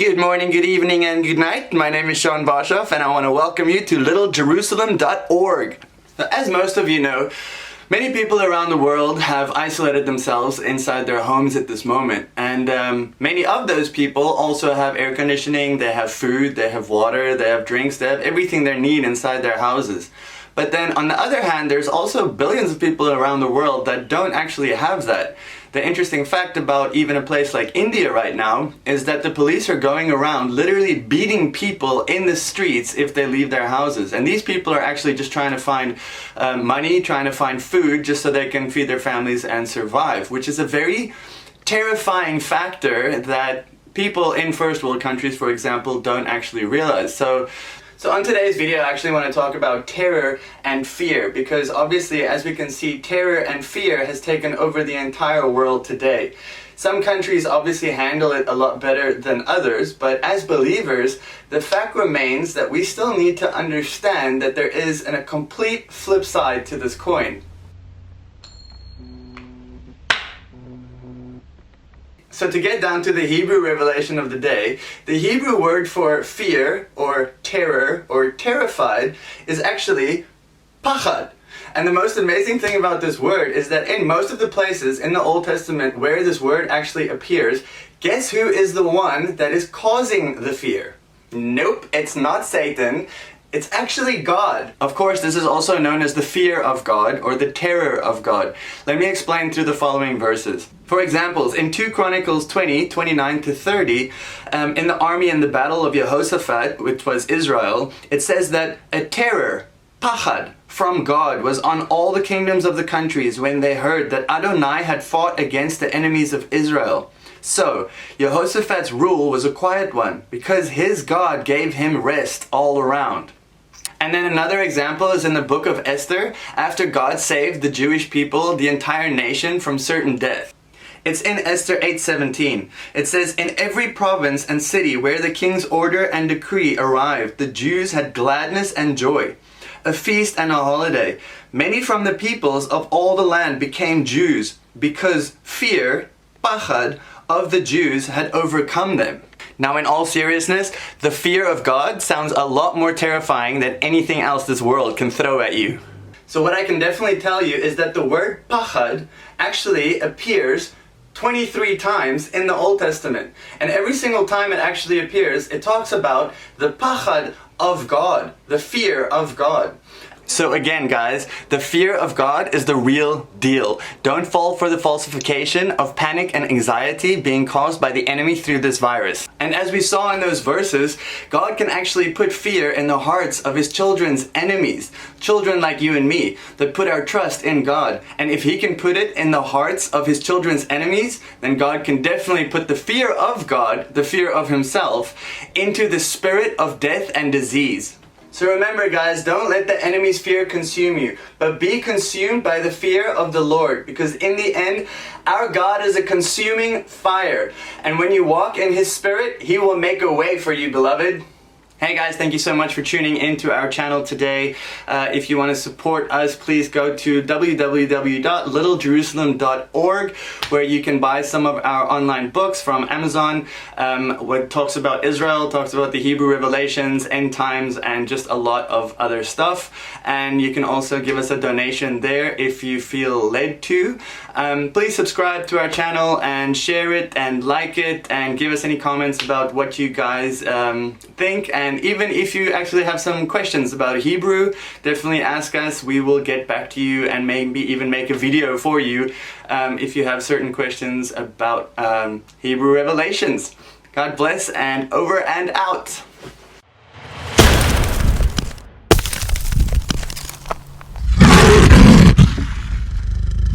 Good morning, good evening, and good night. My name is Shaun Boshoff, and I want to welcome you to littlejerusalem.org. As most of you know, many people around the world have isolated themselves inside their homes at this moment, and many of those people also have air conditioning, they have food, they have water, they have drinks, they have everything they need inside their houses. But then on the other hand, there's also billions of people around the world that don't actually have that. The interesting fact about even a place like India right now is that the police are going around literally beating people in the streets if they leave their houses. And these people are actually just trying to find money, trying to find food just so they can feed their families and survive, which is a very terrifying factor that people in first world countries, for example, don't actually realize. So on today's video, I actually want to talk about terror and fear, because obviously, as we can see, terror and fear has taken over the entire world today. Some countries obviously handle it a lot better than others, but as believers, the fact remains that we still need to understand that there is a complete flip side to this coin. So to get down to the Hebrew revelation of the day, the Hebrew word for fear or terror or terrified is actually pachad. And the most amazing thing about this word is that in most of the places in the Old Testament where this word actually appears, guess who is the one that is causing the fear? Nope, it's not Satan. It's actually God. Of course, this is also known as the fear of God or the terror of God. Let me explain through the following verses. For examples, in 2 Chronicles 20, 29 to 30, in the army in the battle of Jehoshaphat, which was Israel, it says that a terror, pachad, from God was on all the kingdoms of the countries when they heard that Adonai had fought against the enemies of Israel. So, Jehoshaphat's rule was a quiet one, because his God gave him rest all around. And then another example is in the book of Esther, after God saved the Jewish people, the entire nation, from certain death. It's in Esther 8:17. It says, "In every province and city where the king's order and decree arrived, the Jews had gladness and joy, a feast and a holiday. Many from the peoples of all the land became Jews, because fear, pachad, of the Jews had overcome them." Now, in all seriousness, the fear of God sounds a lot more terrifying than anything else this world can throw at you. So what I can definitely tell you is that the word pachad actually appears 23 times in the Old Testament. And every single time it actually appears, it talks about the pachad of God, the fear of God. So again, guys, the fear of God is the real deal. Don't fall for the falsification of panic and anxiety being caused by the enemy through this virus. And as we saw in those verses, God can actually put fear in the hearts of his children's enemies, children like you and me, that put our trust in God. And if he can put it in the hearts of his children's enemies, then God can definitely put the fear of God, the fear of himself, into the spirit of death and disease. So remember, guys, don't let the enemy's fear consume you, but be consumed by the fear of the Lord, because in the end, our God is a consuming fire. And when you walk in his spirit, he will make a way for you, beloved. Hey guys, thank you so much for tuning into our channel today. If you want to support us, please go to www.littlejerusalem.org, where you can buy some of our online books from Amazon, what talks about Israel, talks about the Hebrew revelations, end times, and just a lot of other stuff. And you can also give us a donation there if you feel led to. Please subscribe to our channel and share it and like it and give us any comments about what you guys think. And even if you actually have some questions about Hebrew, definitely ask us. We will get back to you and maybe even make a video for you if you have certain questions about Hebrew revelations. God bless, and over and out.